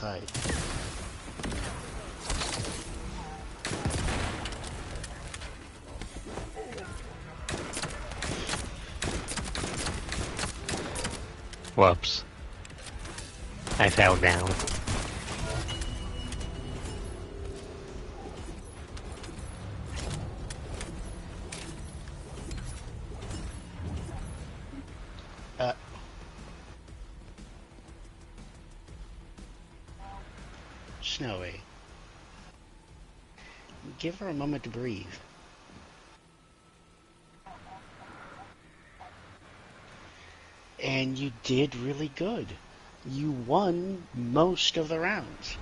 fight. Whoops. I fell down. Snowy. Give her a moment to breathe. And you did really good. You won most of the rounds.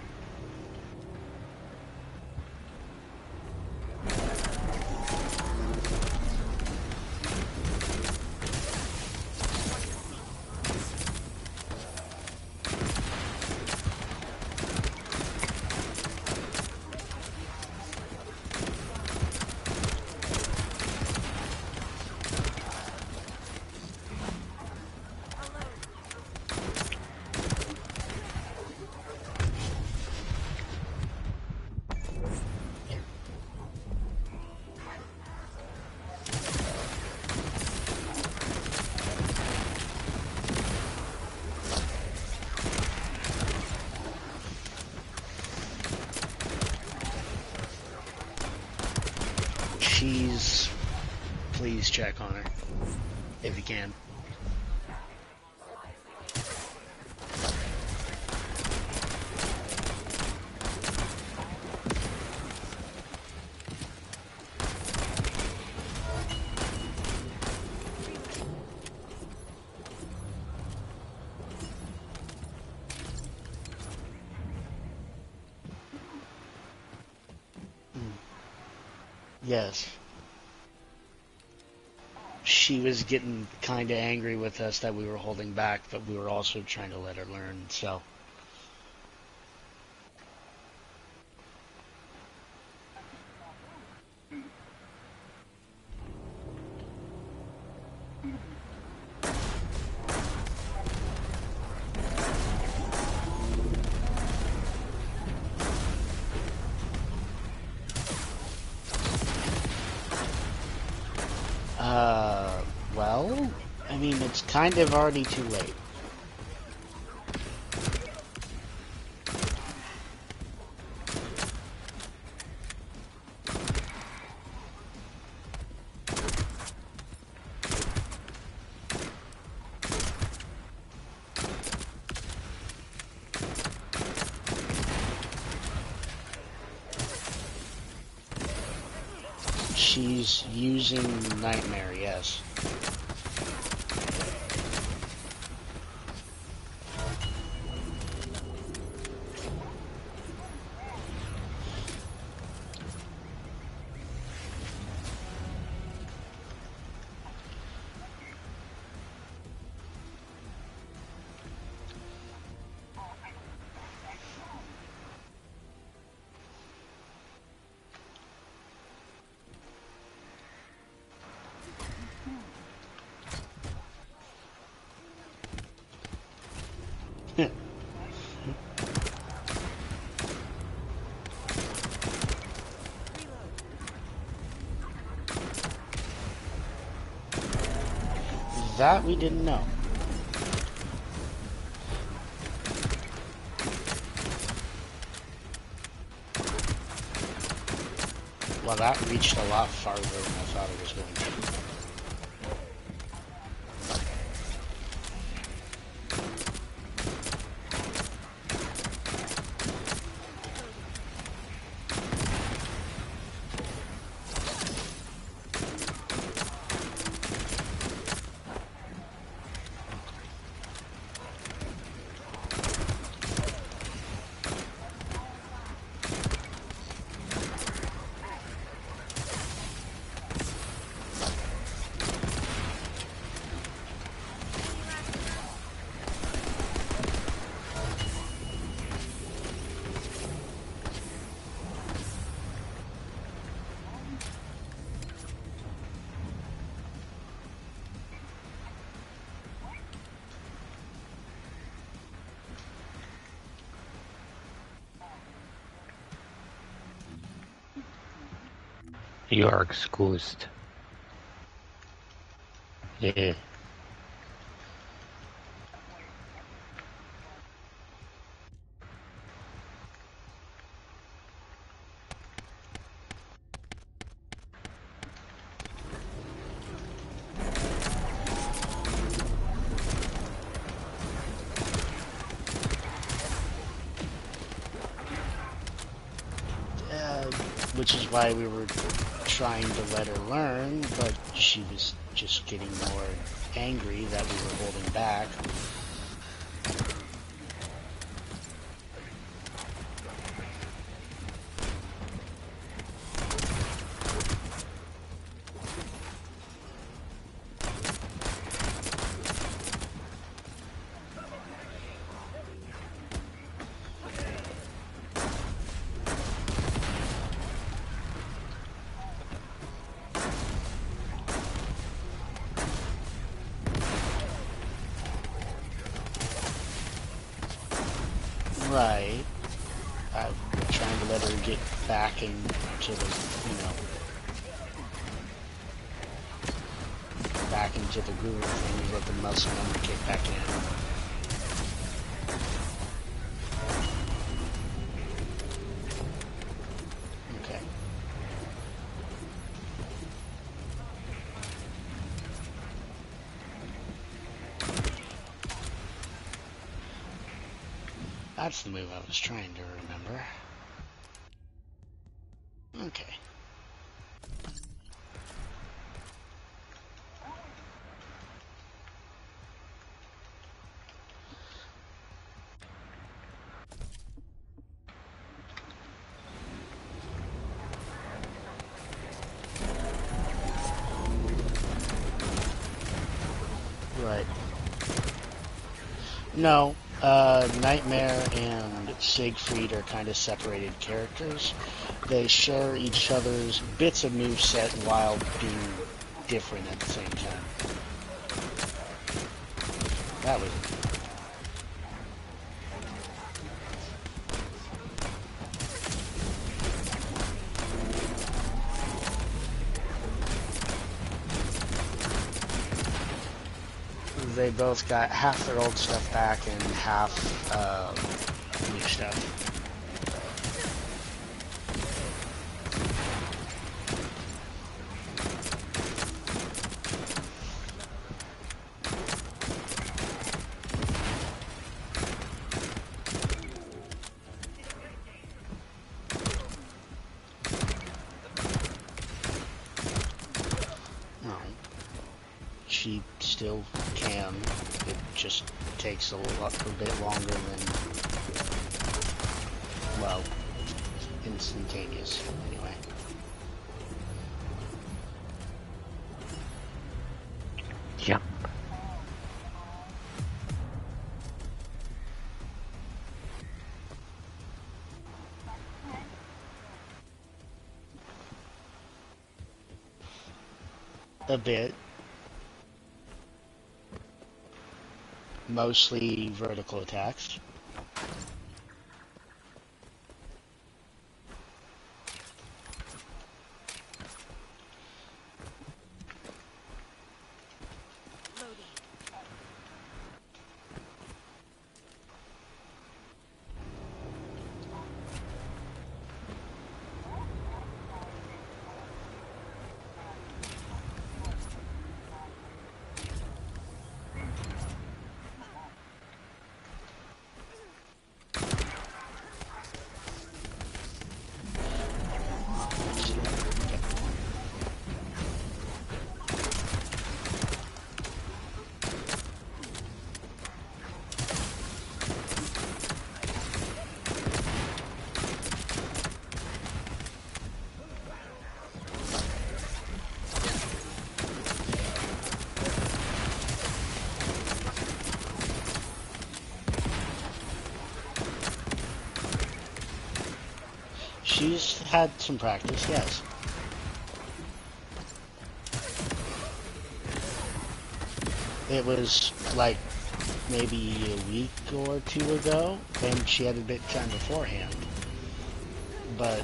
Please check on her, if you can. Yes. She was getting kind of angry with us that we were holding back, but we were also trying to let her learn, so. Well, I mean, it's kind of already too late. She's using Nightmare, yes. That we didn't know. Well, that reached a lot farther than I thought it was going to. You are excused. Yeah. Which is why we were trying to let her learn, but she was just getting more angry that we were holding back. Right. I'm trying to let her get back into the, back into the groove of things, let the muscle memory kick back in. Okay. That's the move I was trying to remember. Okay. Right. No, Nightmare and Siegfried are kind of separated characters. They share each other's bits of moveset while being different at the same time. That was... They both got half their old stuff back and half new stuff. She still can. It just takes a bit longer than, well, instantaneous, anyway. Yep. A bit. Mostly vertical attacks. She's had some practice, yes. It was like maybe a week or two ago, and she had a bit of time beforehand. But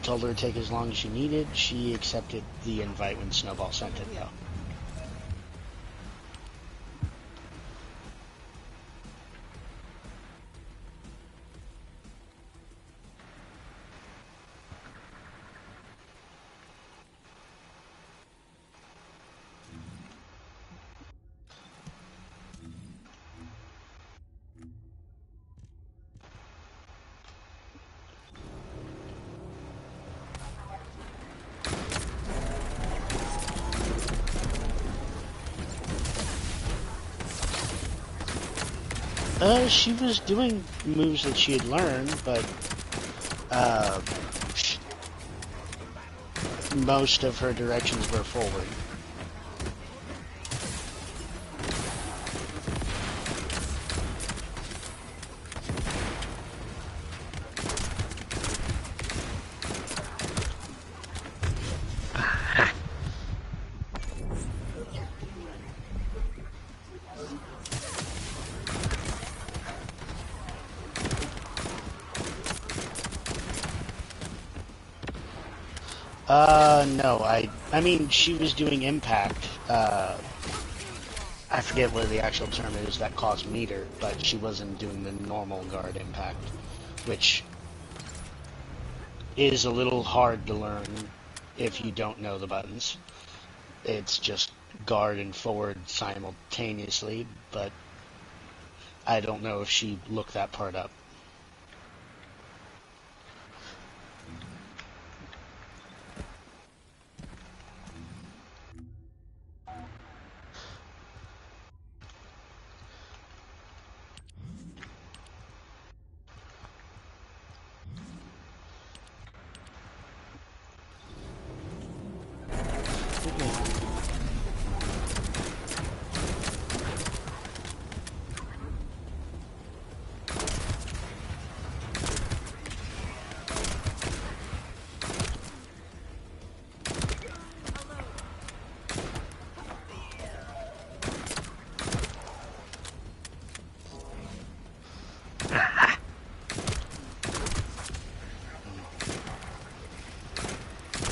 told her to take as long as she needed. She accepted the invite when Snowball sent it, though. She was doing moves that she had learned, but most of her directions were forward. No, I mean, she was doing impact. I forget what the actual term is that caused meter, but she wasn't doing the normal guard impact, which is a little hard to learn if you don't know the buttons. It's just guard and forward simultaneously, but I don't know if she looked that part up.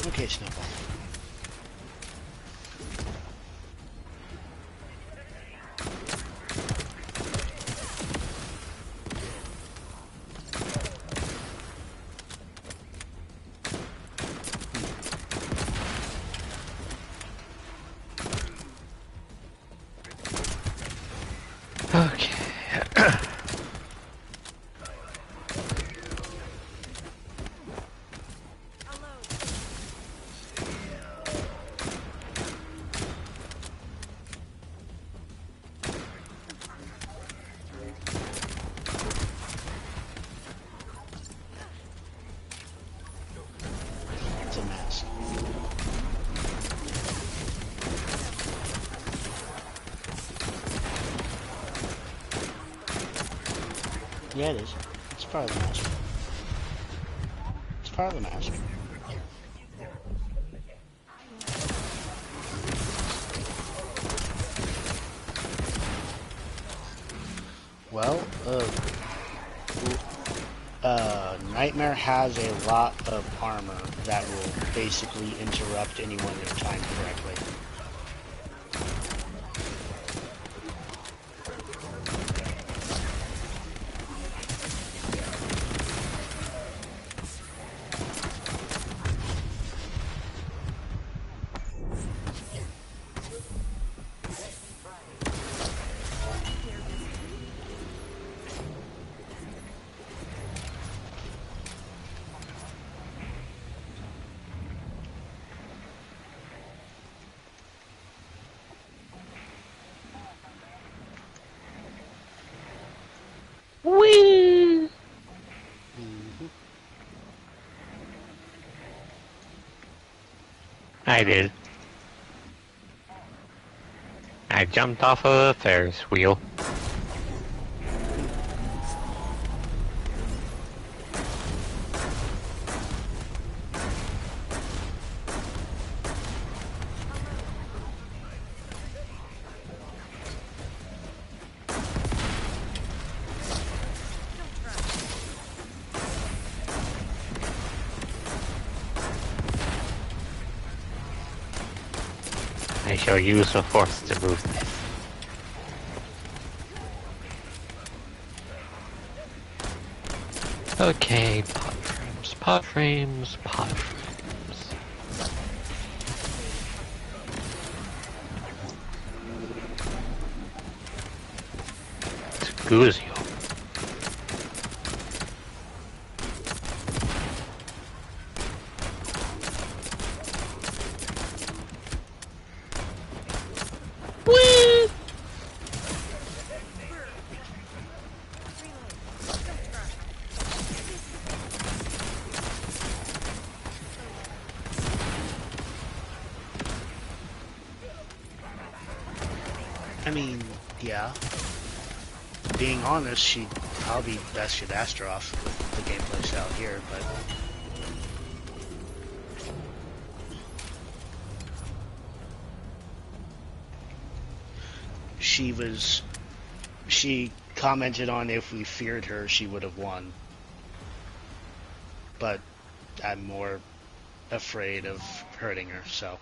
Okay, Snowball. Okay. It's a mask. Yeah, it is. It's part of the mask. It's part of the mask. Well, Nightmare has a lot of armor that will basically interrupt anyone if timed correctly. Whee! I did. I jumped off of the Ferris wheel. I shall use the force to move this. Okay, pod frames, pod frames, pod frames. It's Guzio. Whee! I mean, yeah. Being honest, she probably best should ask her off with the gameplay style here, but she commented on if we feared her, she would have won. But I'm more afraid of hurting her, so.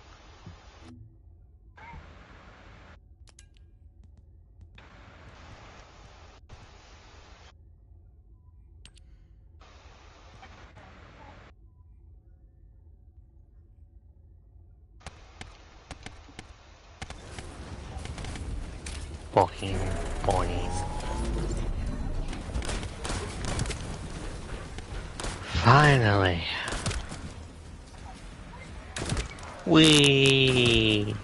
Boing, boing. Finally. Whee!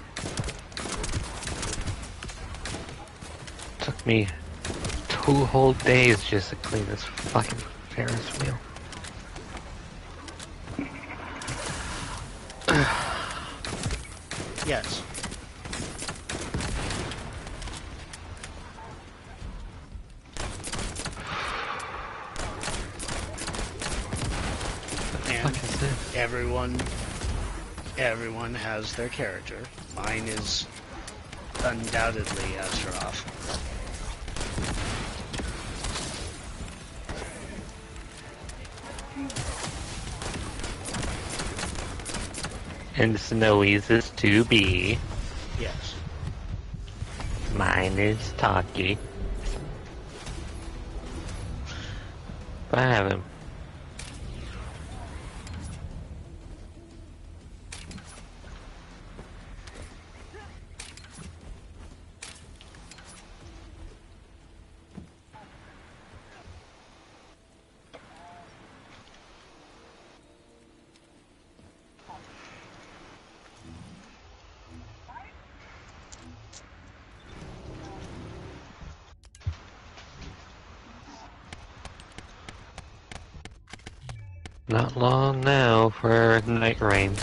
Took me 2 whole days just to clean this fucking Ferris wheel. Yes. What is this? Everyone has their character. Mine is undoubtedly Astaroth. And Snowy's is 2B. Yes. Mine is Taki. But I have him. Not long now for night rain.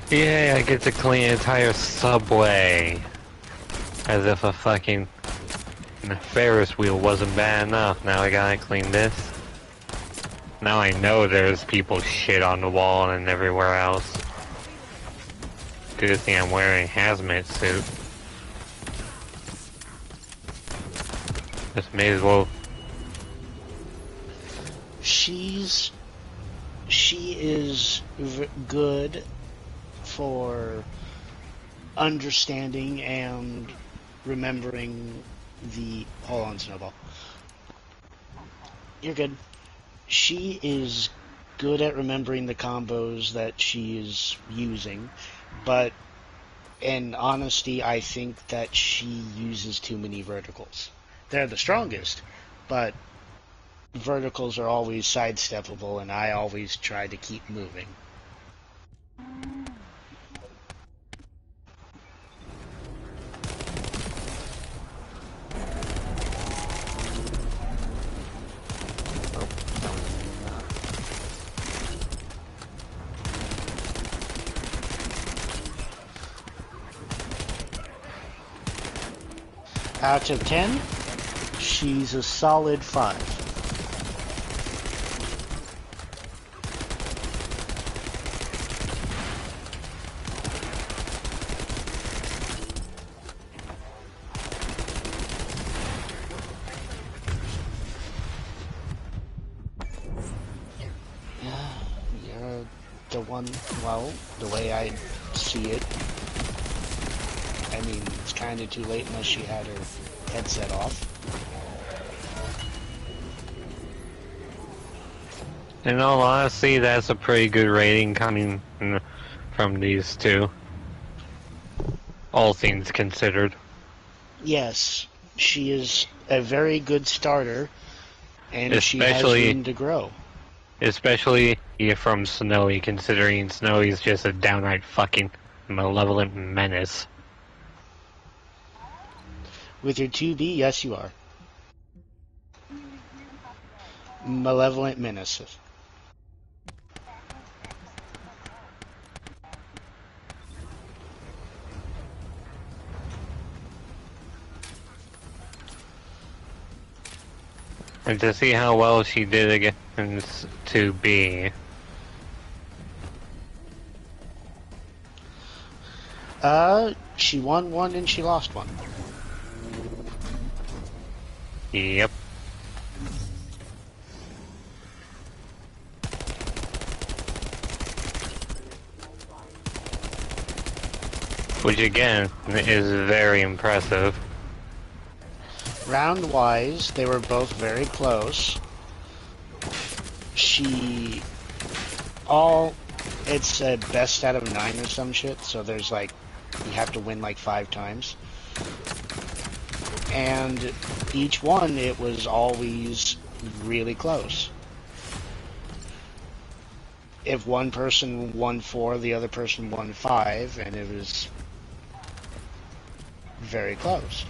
Yay, I get to clean an entire subway. As if a fucking Ferris wheel wasn't bad enough. Now I gotta clean this. Now I know there's people shit on the wall and everywhere else. Good thing I'm wearing a hazmat suit. Just may as well. She is good for understanding and remembering the... Hold on, Snowball. You're good. She is good at remembering the combos that she is using, but in honesty, I think that she uses too many verticals. They're the strongest, but verticals are always sidesteppable, and I always try to keep moving. Out of 10, she's a solid 5. the one, well, the way I see it, I mean, it's kind of too late unless she had her headset off. In all honesty, that's a pretty good rating coming from these two. All things considered. Yes, she is a very good starter, and she has Especially room to grow. Especially from Snowy, considering Snowy's just a downright fucking malevolent menace. With your 2B, yes you are. Malevolent menace. And to see how well she did against 2B. She won one and she lost one. Yep. Which again is very impressive. Round-wise, they were both very close. It's a best out of 9 or some shit, so there's like, you have to win like 5 times. And each one, it was always really close. If one person won 4, the other person won 5, and it was very close.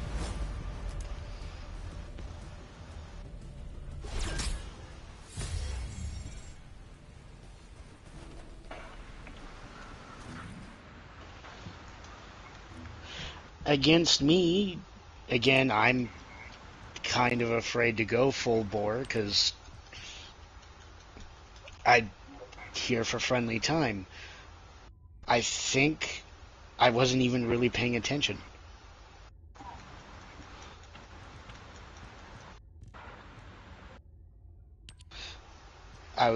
Against me, again, I'm kind of afraid to go full bore because I'm here for friendly time. I think I wasn't even really paying attention.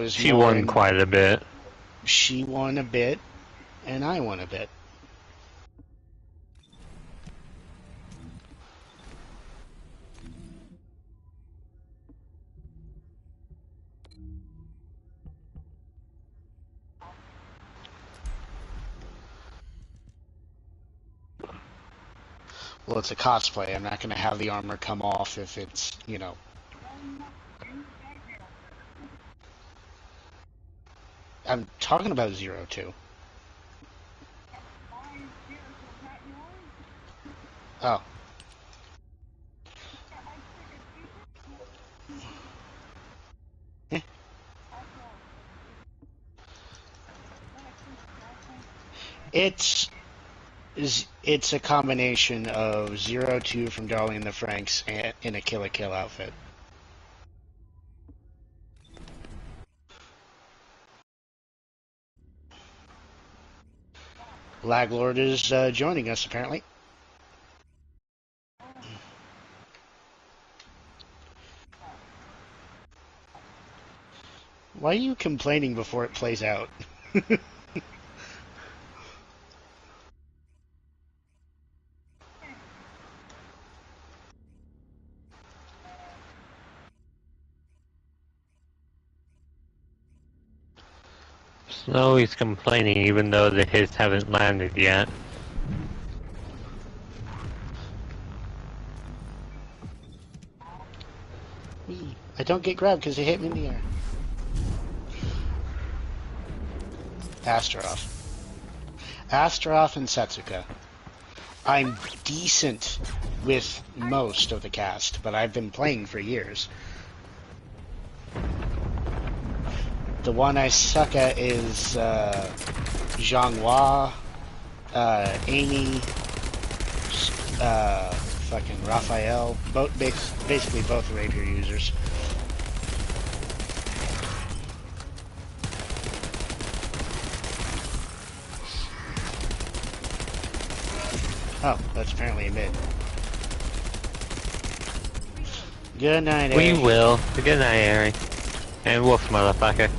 She won quite a bit. She won a bit, and I won a bit. Well, it's a cosplay. I'm not going to have the armor come off if it's, you know. I'm talking about 02. Oh. Eh. It's a combination of 02 from Darling in the Franxx and in a Kill la Kill outfit. Laglord is joining us, apparently. Why are you complaining before it plays out? Snowy's complaining even though the hits haven't landed yet. I don't get grabbed because they hit me in the air. Astaroth. Astaroth and Setsuka. I'm decent with most of the cast, but I've been playing for years. The one I suck at is Zhanghua, Amy, fucking Raphael. Basically both rapier users. Oh, that's apparently a mid. Good night, Ari. We will. Good night, Ari. And woof, motherfucker.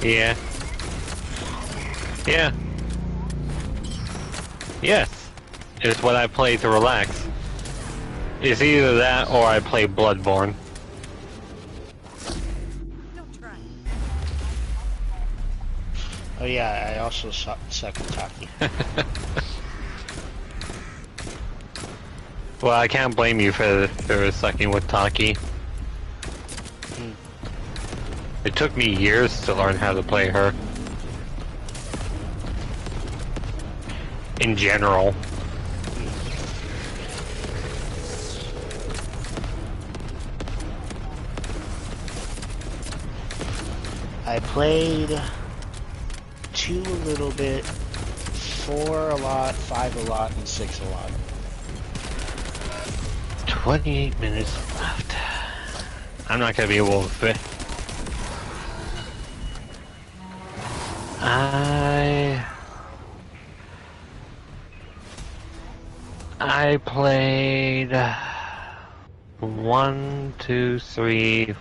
Yeah. Yeah. Yes. It's what I play to relax. It's either that or I play Bloodborne. Oh yeah, I also suck at Taki. Well, I can't blame you for sucking with Taki. Hmm. It took me years to learn how to play her. In general. I played 2 a little bit, 4 a lot, 5 a lot, and 6 a lot. 28 minutes left. I'm not gonna be able to fit. I played 1, 2, 3,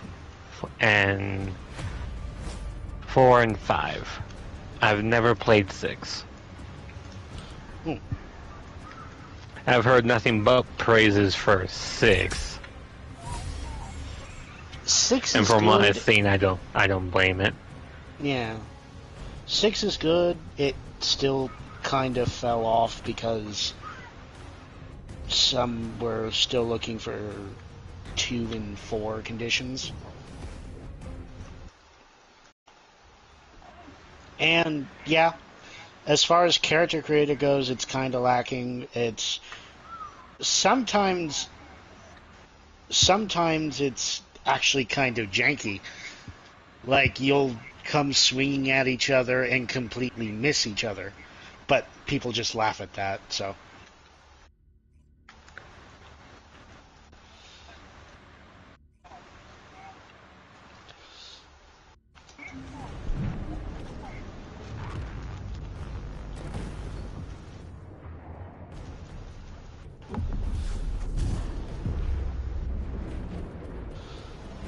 and 4 and 5. I've never played 6. Hmm. I've heard nothing but praises for 6. 6 And is from what I've good. seen, I don't blame it. Yeah. 6 is good. It still kind of fell off because some were still looking for 2 and 4 conditions. And yeah, as far as character creator goes, it's kind of lacking. It's sometimes it's actually kind of janky. Like you'll come swinging at each other and completely miss each other, but people just laugh at that. So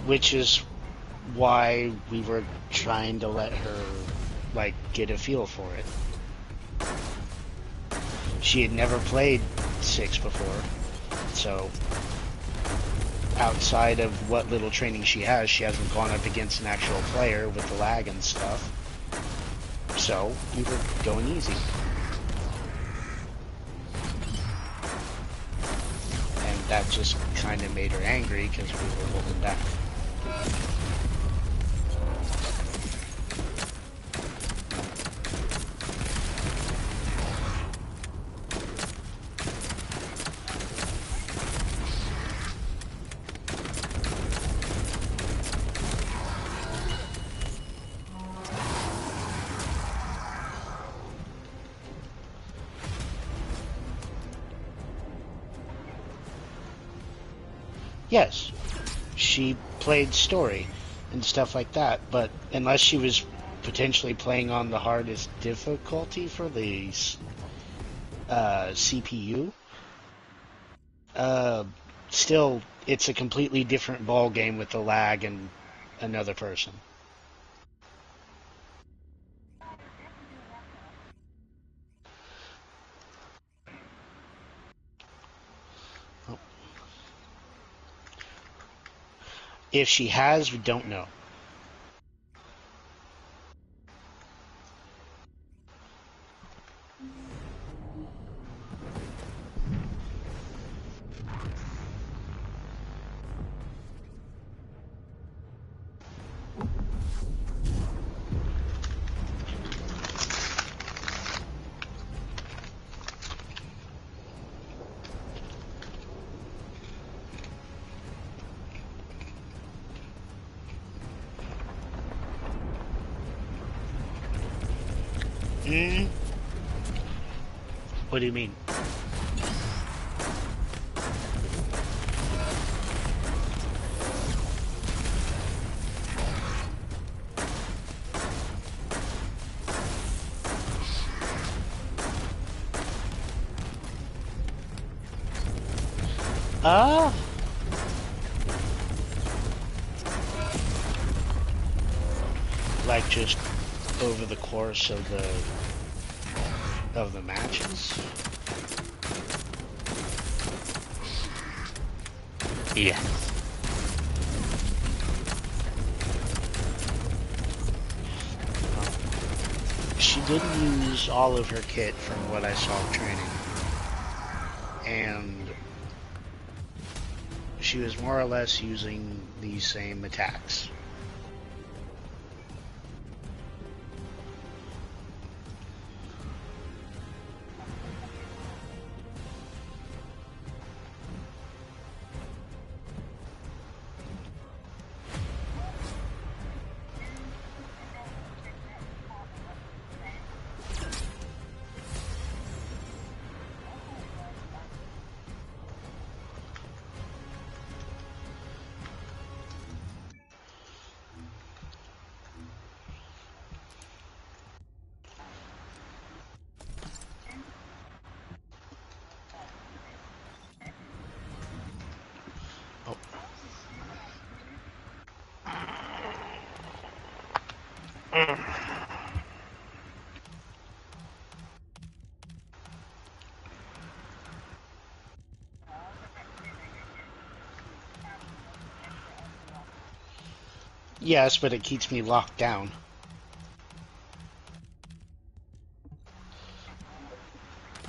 which is why we were trying to let her like get a feel for it. She had never played 6 before, so outside of what little training she hasn't gone up against an actual player with the lag and stuff. So we were going easy. And that just kind of made her angry because we were holding back. Yes, she played story and stuff like that, but unless she was potentially playing on the hardest difficulty for the CPU, still, it's a completely different ball game with the lag and another person. If she has, we don't know. Mm, what do you mean? Uh, like just over the course of the matches. Yes. She didn't use all of her kit from what I saw training, and she was more or less using the same attacks. Oh. Yes, but it keeps me locked down.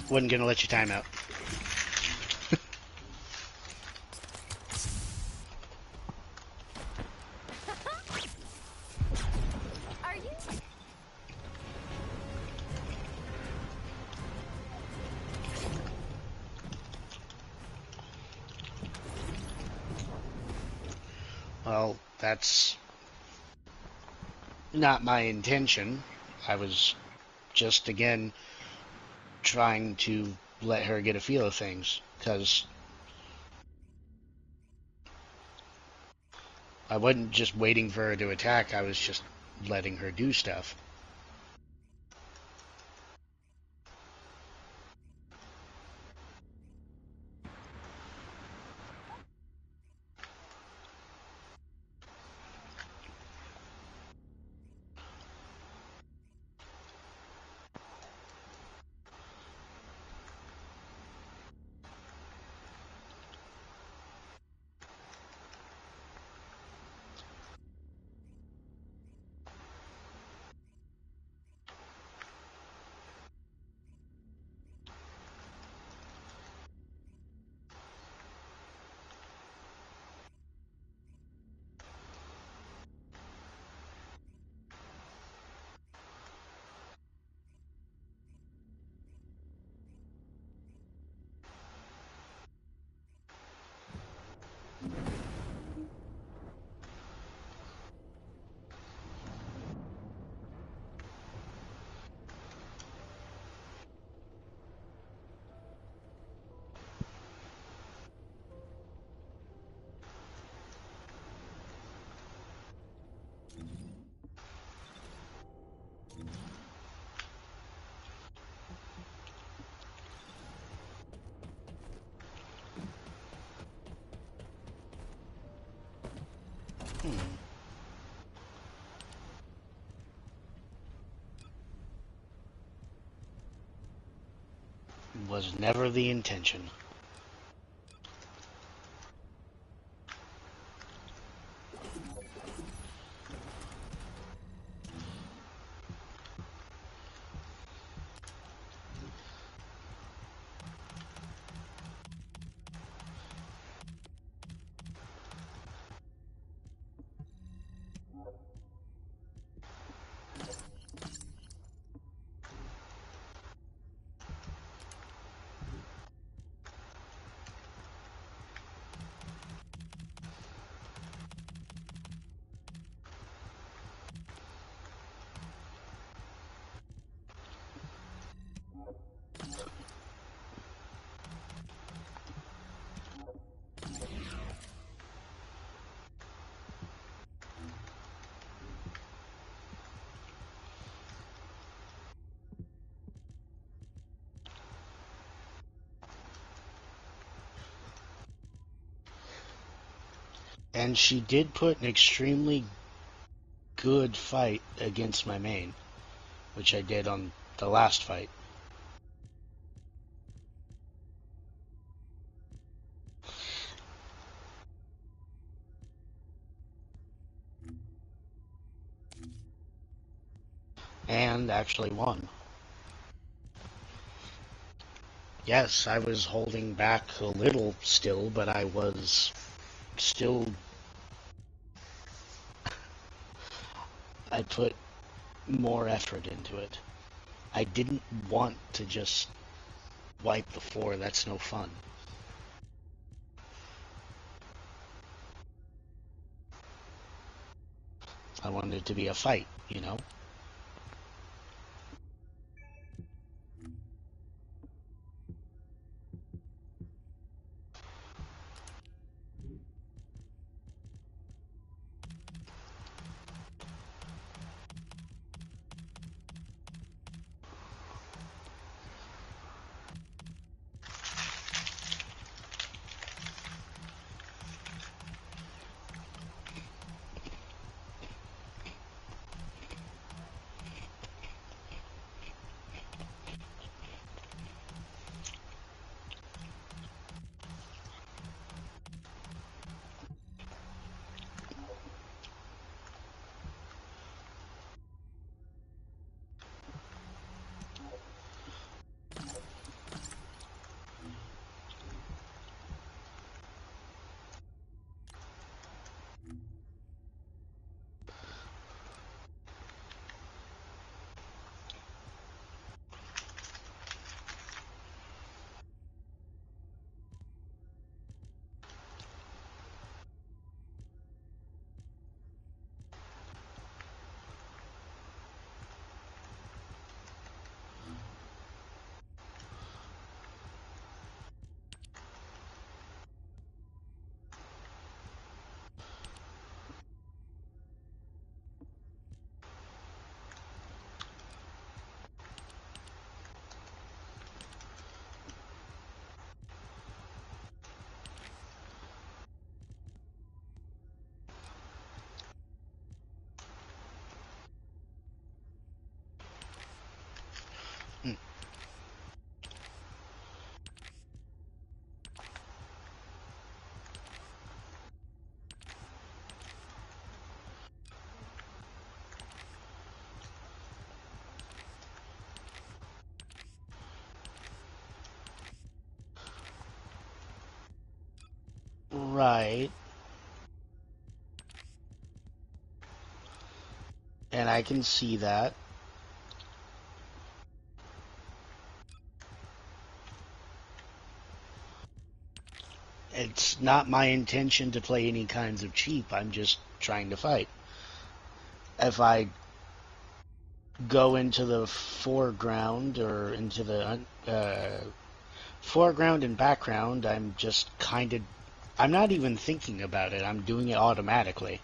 Wasn't gonna let you time out. Are you? Well, that's not my intention. I was just, again, trying to let her get a feel of things, because I wasn't just waiting for her to attack, I was just letting her do stuff. Was never the intention. And she did put an extremely good fight against my main. which I did on the last fight. And actually won. Yes, I was holding back a little still, but I was still... I put more effort into it. I didn't want to just wipe the floor. That's no fun. I wanted it to be a fight, you know? Mm. Right. And I can see that. It's not my intention to play any kinds of cheap. I'm just trying to fight. If I go into the foreground or into the foreground and background, I'm just kind of... I'm not even thinking about it. I'm doing it automatically.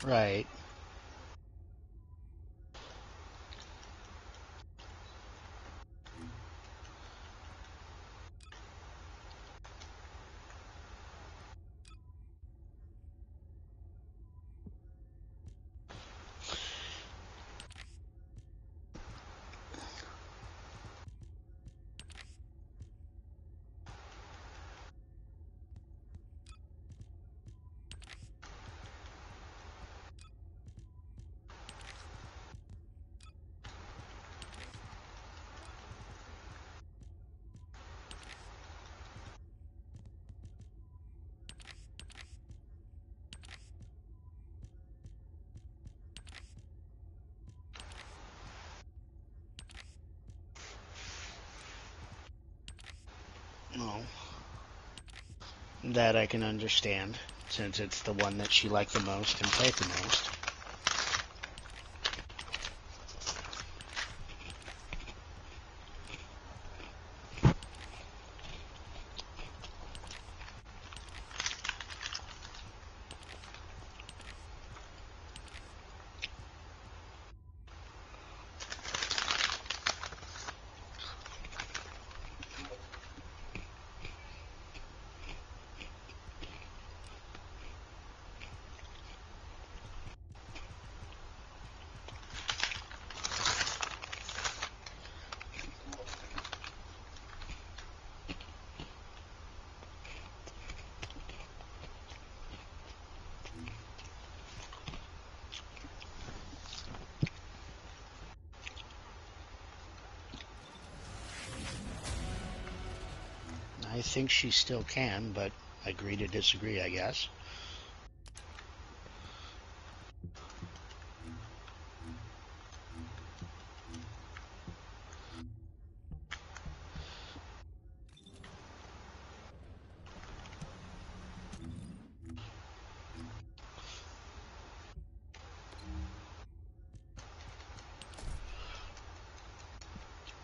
Right. Oh, that I can understand, since it's the one that she liked the most and played the most. I think she still can, but agree to disagree, I guess.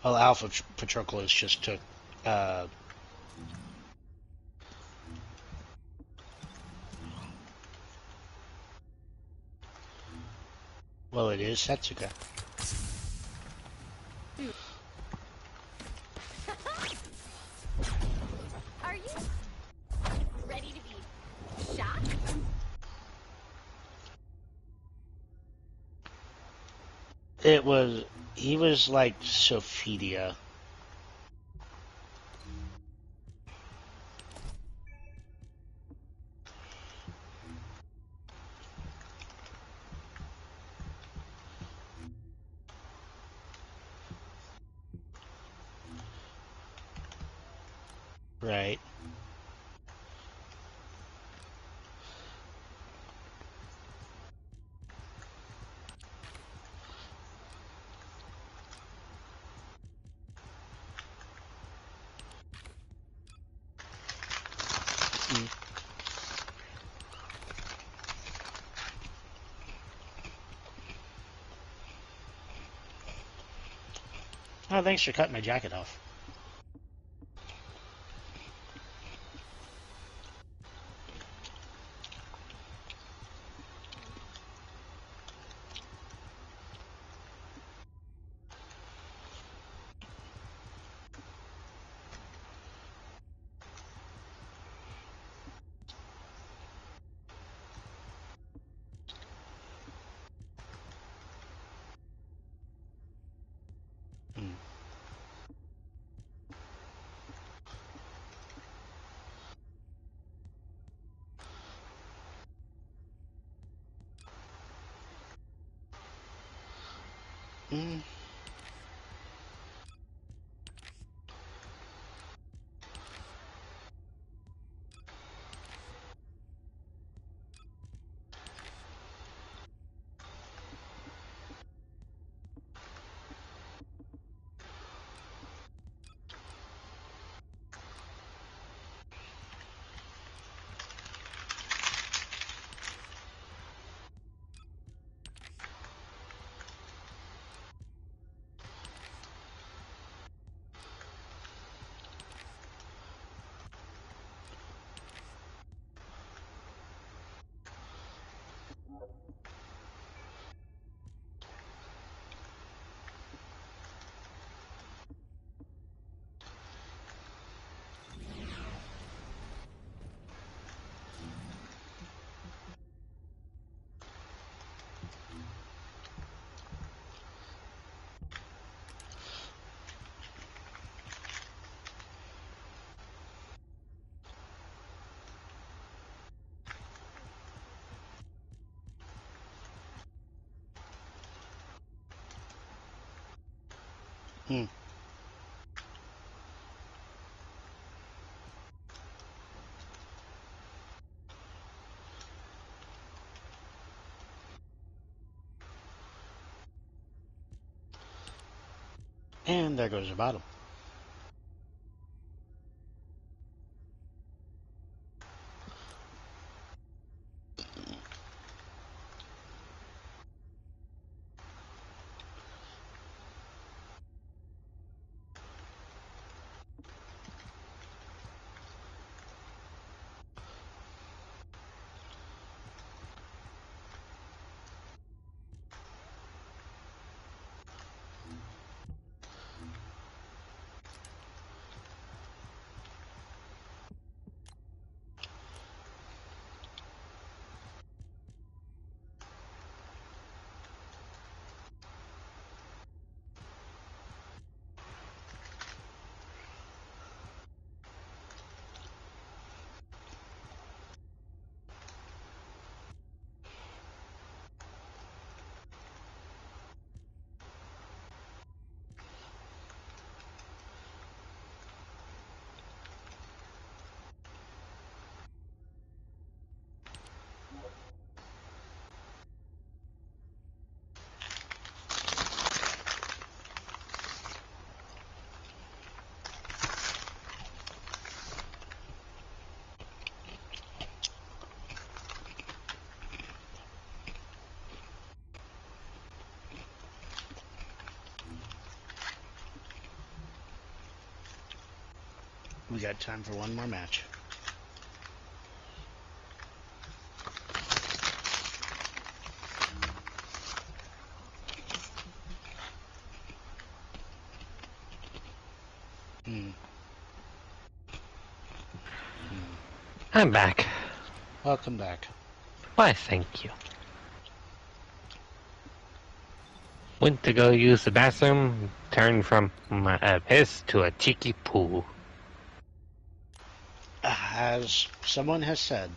Well, Alpha Patroclus just took. Uh, well, it is Setsuka. Are you ready to be shot? It was. He was like Sophidia. Right. Mm. Oh, thanks for cutting my jacket off. Mm. Mm. Mm. And there goes your bottom. We got time for one more match. I'm back. Welcome back. Why, thank you. Went to go use the bathroom, turned from a piss to a cheeky poo. As someone has said,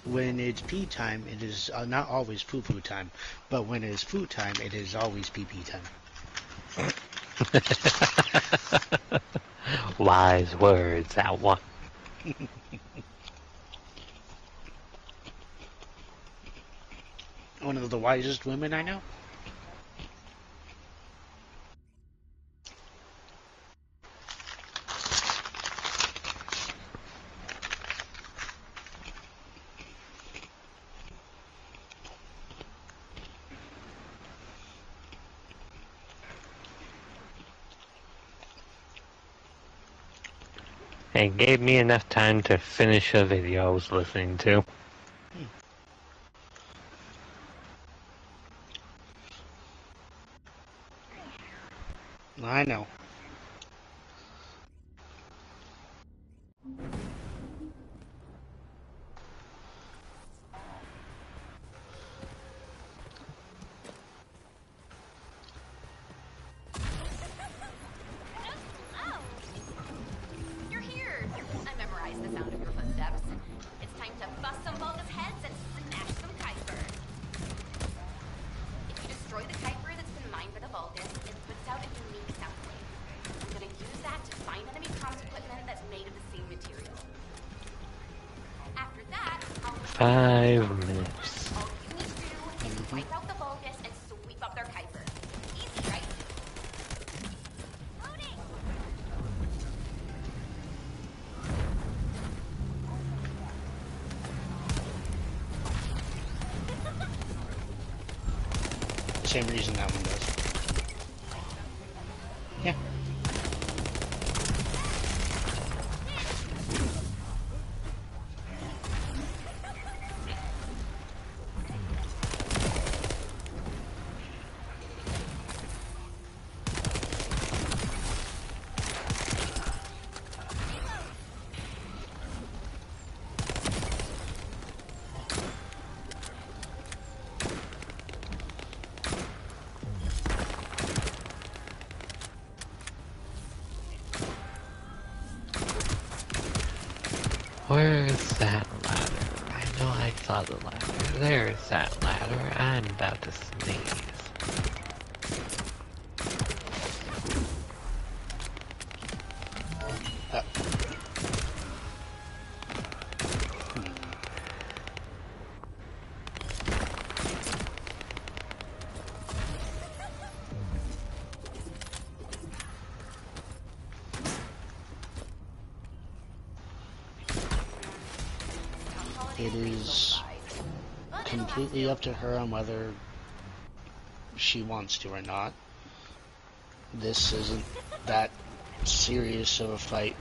when it's pee time, it is not always poo-poo time, but when it is poo time, it is always pee-pee time. Wise words, that one. One of the wisest women I know. It gave me enough time to finish a video I was listening to. I know. Oh, you're here. I memorized the sound of your footsteps. It's time to bust some bogus heads and smash some Kuiper. If you destroy the Kuiper that's been mined by the Vulgus, it puts out a unique sound wave. I'm gonna use that to find enemy comms equipment that's made of the same material. After that, I'll 5 minutes. all you need to do is wipe out the Vulgus and sweep up their Kuiper. Easy, right? Loading! Same reason that one does. Yeah. Where is that ladder? I know I saw the ladder. There's that ladder. I'm about to sneeze. It is completely up to her on whether she wants to or not. This isn't that serious of a fight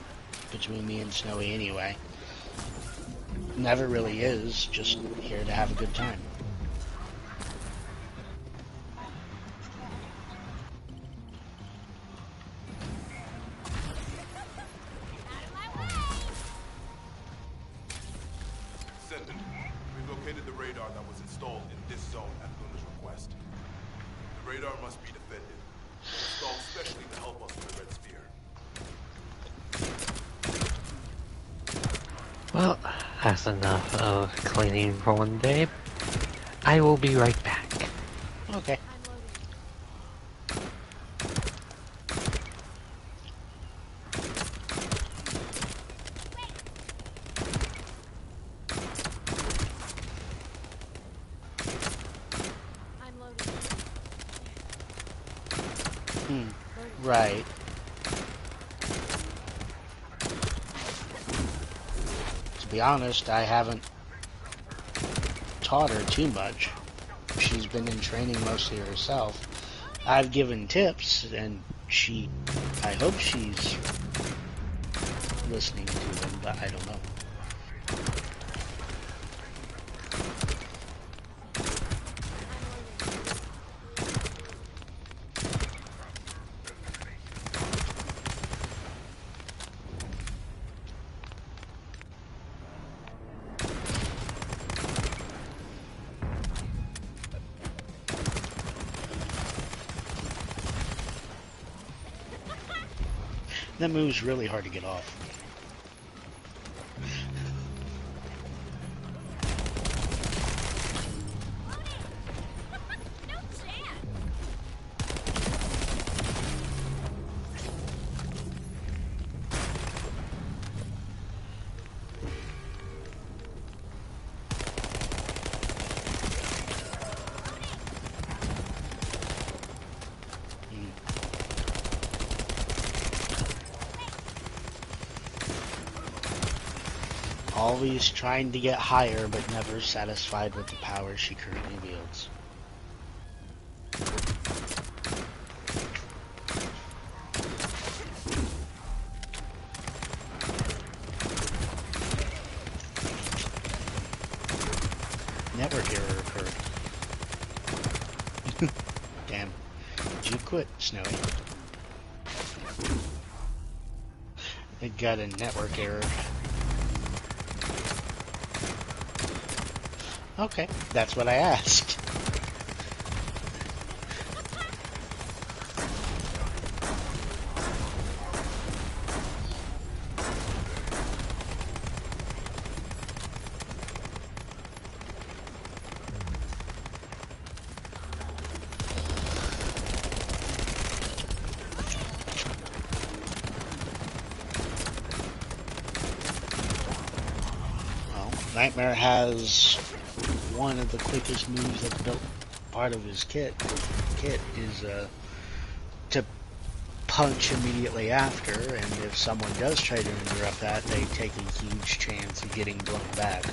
between me and Snowy anyway. Never really is, just here to have a good time. Send it. We've located the radar that was installed in this zone at Luna's request. The radar must be defended. Installed specially to help us with the Red Spear. Well, that's enough of cleaning for one day. I will be right back. Okay. I'm loading. Right. To be honest, I haven't taught her too much. She's been in training mostly herself. I've given tips, and I hope she's listening to them, but I don't know. That move's really hard to get off. Always trying to get higher, but never satisfied with the power she currently wields. Network error occurred. Damn. Did you quit, Snowy? It got a network error. Okay, that's what I asked. Well, Nightmare has one of the quickest moves that's built part of his kit is to punch immediately after, and if someone does try to interrupt that, they take a huge chance of getting blown back.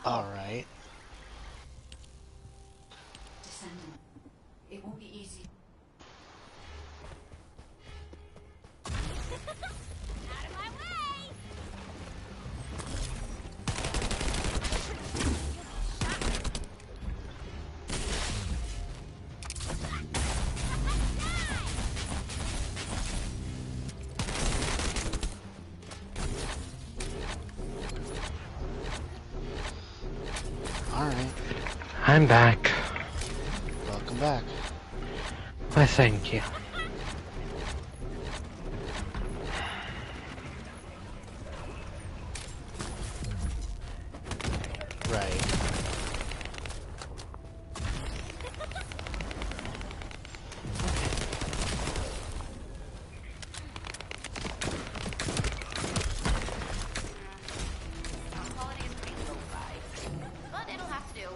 Alright. Descendant, it won't be easy. Out of my way! Alright. I'm back. Welcome back. Why, thank you. Right. Sound quality is pretty low fi, but it'll have to do.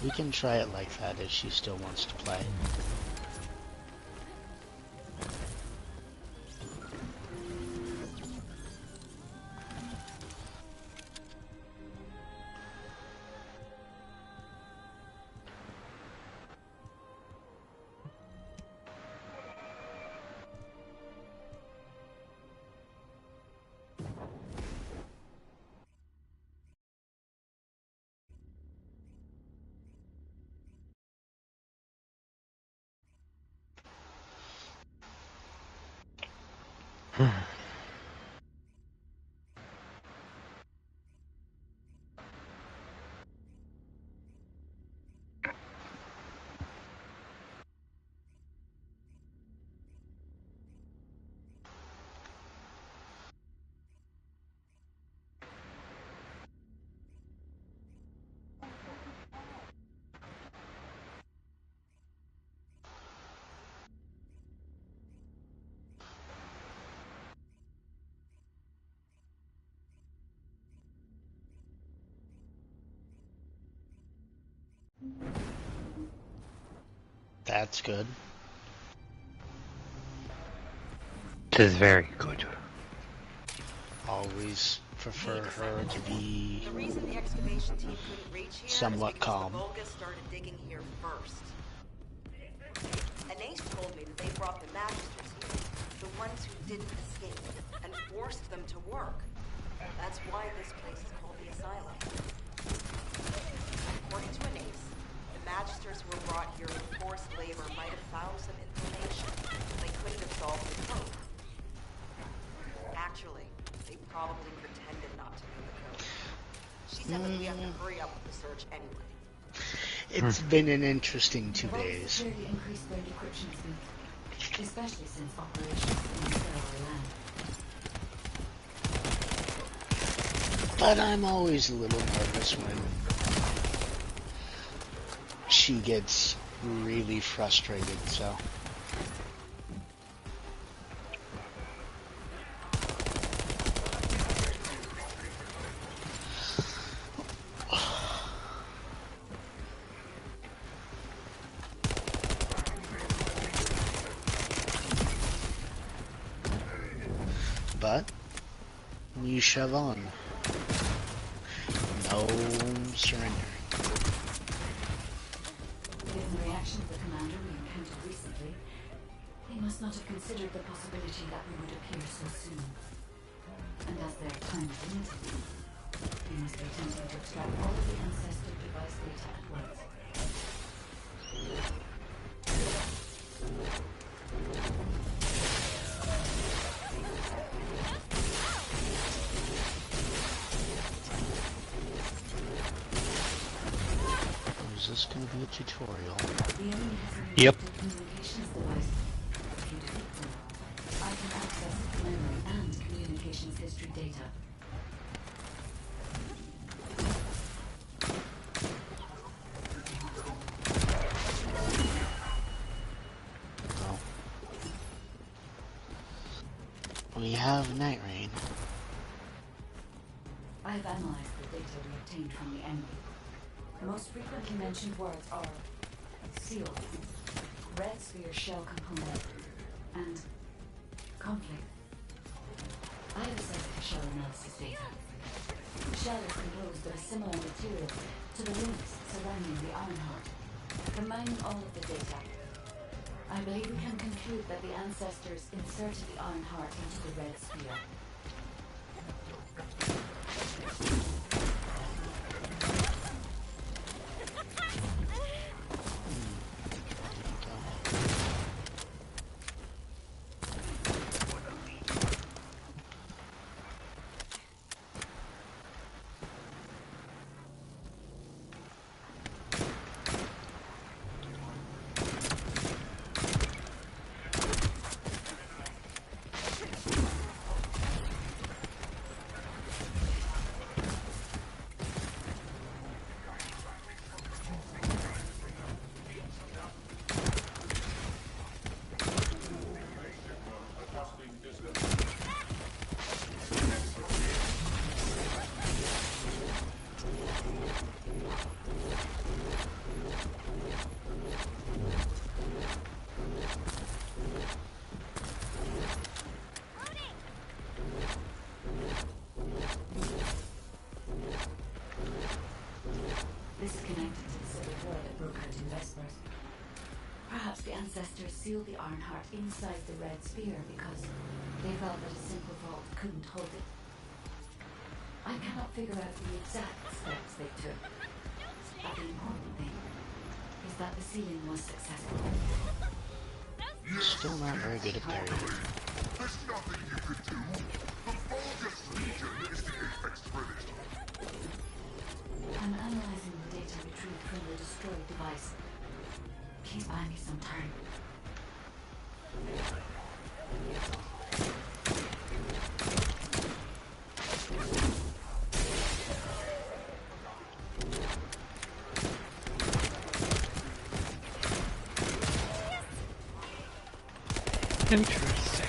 We can try it like that if she still wants to play. That's good. It is very good. Always prefer her to be The reason the excavation team couldn't reach here somewhat is because calm. the Vulgus started digging here first. Anais told me that they brought the Magisters here, the ones who didn't escape, and forced them to work. That's why this place is called the Asylum. According to Anais, the Magisters who were brought here for forced labor might have found some information, but they couldn't have solved the code. Actually, they probably pretended not to know the code. She said that we have to hurry up with the search anyway. It's been an interesting 2 The Vulgus days. clearly increased their decryption speed, especially since operations in Stellar Land. But I'm always a little nervous when she gets really frustrated, so. But we shove on. No surrender. Given the reaction of the commander we encountered recently, they must not have considered the possibility that we would appear so soon. And as their time is limited, we must be attempting to extract all of the ancestor device data at once. Is this going to be a tutorial? The enemy has an Yep. encrypted communications device. If you defeat them, I can access its memory and communications history data. Well, we have Night Rain. I have analyzed the data we obtained from the enemy. The most frequently mentioned words are seal, red sphere shell component, and conflict. I have assessed the shell analysis data. The shell is composed of a similar material to the links surrounding the Ironheart. Combining all of the data, I believe we can conclude that the ancestors inserted the Ironheart into the red sphere. This is connected to the civil war that broke out in Vespers. Perhaps the ancestors sealed the Ironheart inside the Red Sphere because they felt that a simple vault couldn't hold it. I cannot figure out the exact steps they took, but the important thing is that the sealing was successful. Still not very good at parrying. There's nothing you could do. The Vulgus Legion is the apex predator. I'm analyzing the data retrieved from the destroyed device. Please buy me some time. Interesting.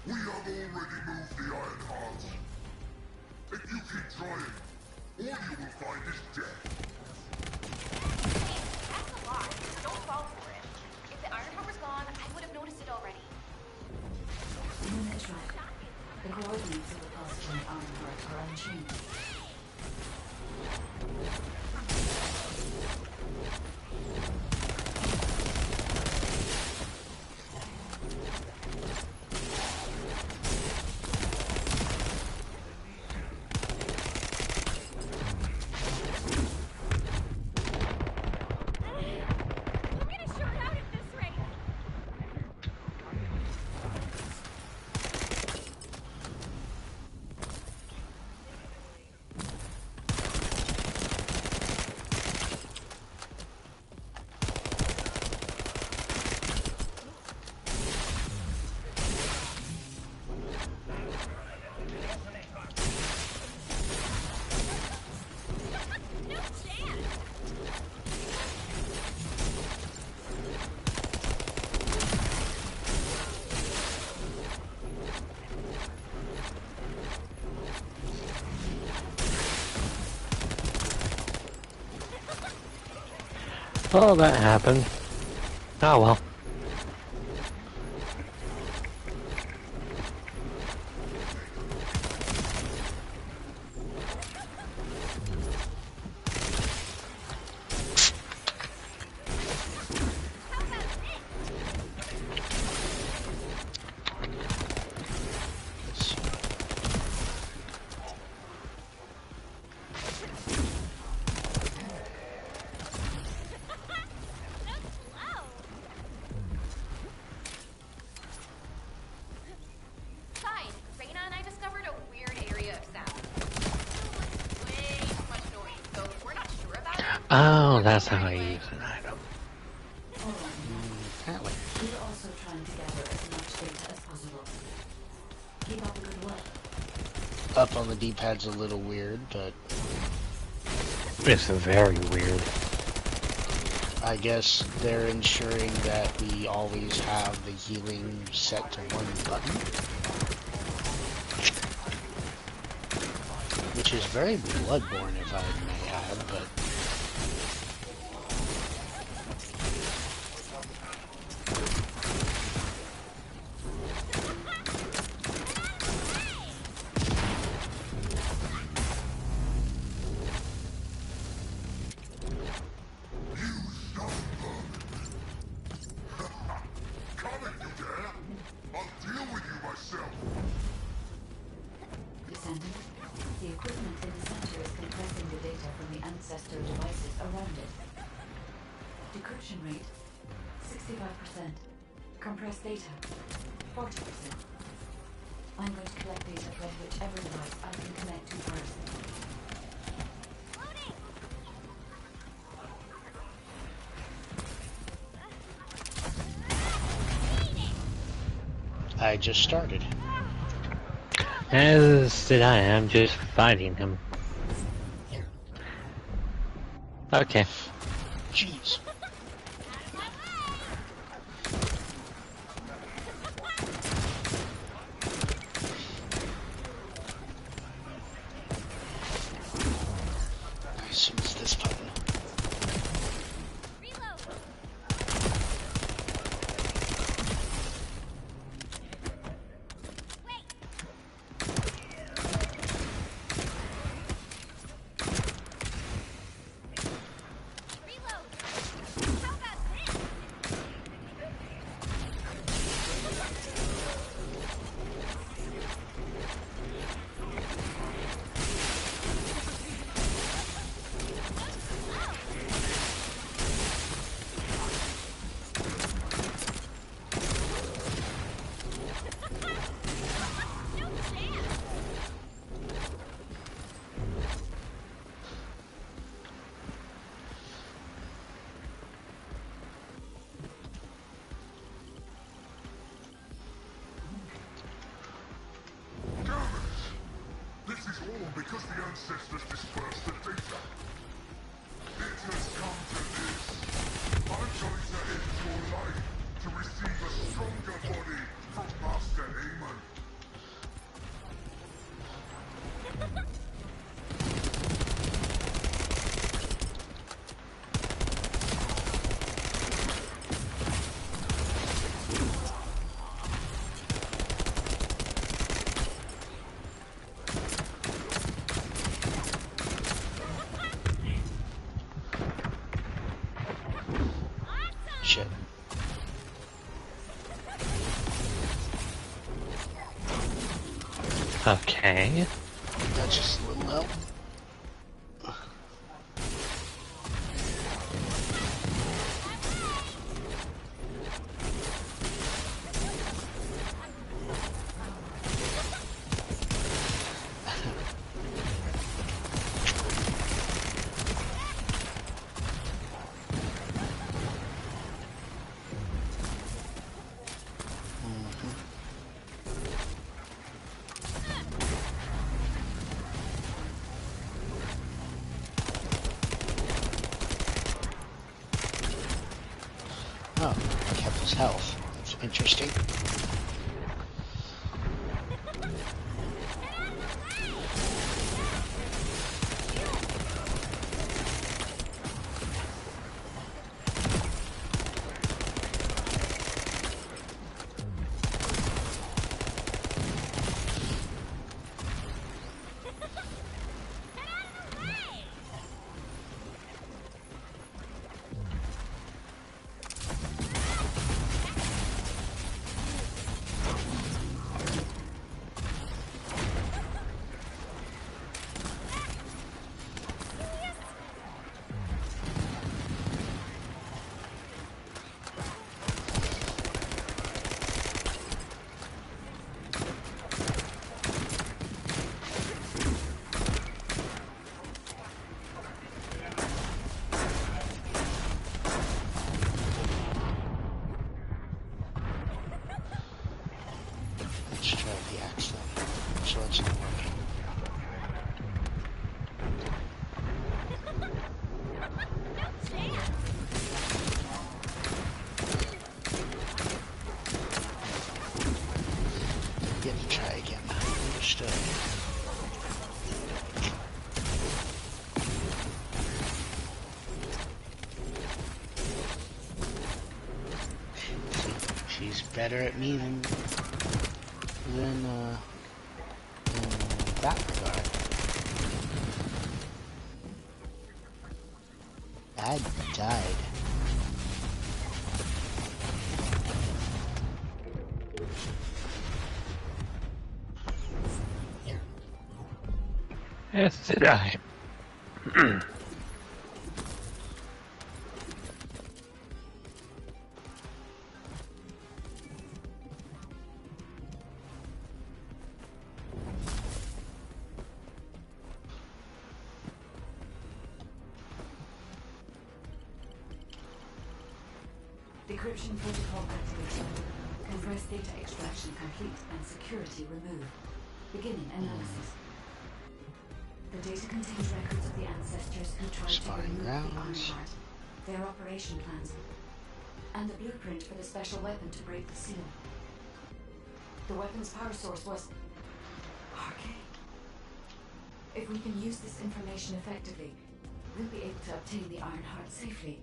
We have already moved the Ironheart. If you keep trying, all you will find is death. That's a lot. Don't fall for it. If the Ironheart was gone, I would have noticed it already. Moon is right. The coordinates of the pulse from the Ironheart are unchanged. Oh, that happened. Oh well. Fine. Reyna and I discovered a weird area of sound. Way too much noise, so if we're not sure about it. Oh, that's how I use an item. Apparently. We're also trying to gather as much data as possible. Keep up the good work. Up on the D-pad's a little weird, but It's very weird. I guess they're ensuring that we always have the healing set to one button. Which is very Bloodborne, if I may add, but... Come if you dare. I'll deal with you myself. Descendant, the equipment in the center is compressing data from the ancestor devices around it. Decryption rate 65%. Compressed data 40%. I'm going to collect data from whichever device I can connect to first. I just started. As did I. I'm just fighting him. Okay. Jeez. I assume it's this button. This is all because the ancestors dispersed the data. It has come to this. I'm going to end your life to receive a stronger body from Master Amon. Shit. Okay. That's just a little low. Oh, kept his health. That's interesting. Let's try the axe then. So it's not working. Get to try again. Understood. She's better at me than in that regard. I died. Yes, did I. Decryption protocol activated. Compressed data extraction complete and security removed. Beginning analysis. The data contains records of the ancestors who tried to Spying remove the grounds. Ironheart, their operation plans, and the blueprint for the special weapon to break the seal. The weapon's power source was arcane. If we can use this information effectively, we'll be able to obtain the Ironheart safely.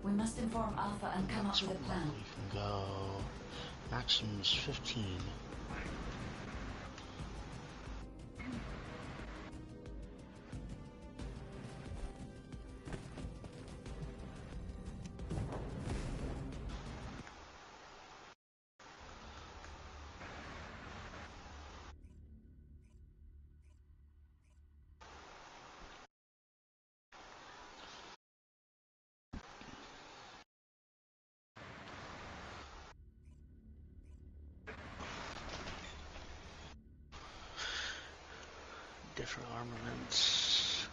We must inform Alpha and come up with a plan. We can go. Maximum's 15. Different armaments.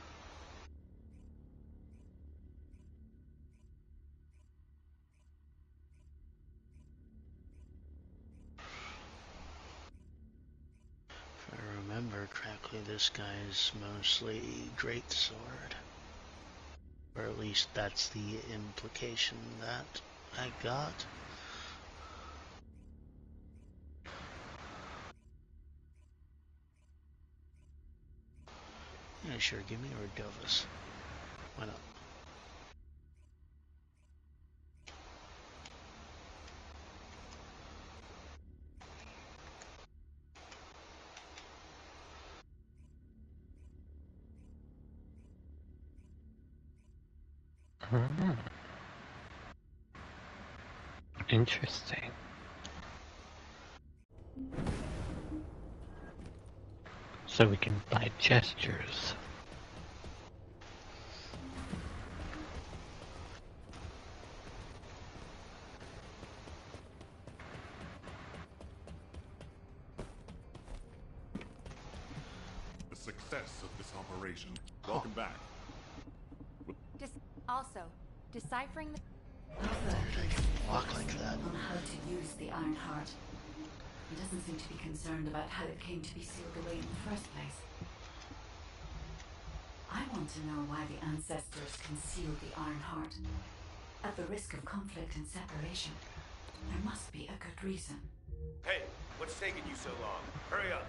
If I remember correctly, this guy's mostly greatsword. Or at least that's the implication that I got. Yeah, sure, give me Ordovas. Why not? Interesting. So we can buy gestures. The success of this operation. Welcome back. Also, deciphering the... Walk like that. On how to use the Ironheart. He doesn't seem to be concerned about how it came to be sealed away in the first place. I want to know why the ancestors concealed the Ironheart. At the risk of conflict and separation, there must be a good reason. Hey, what's taking you so long? Hurry up.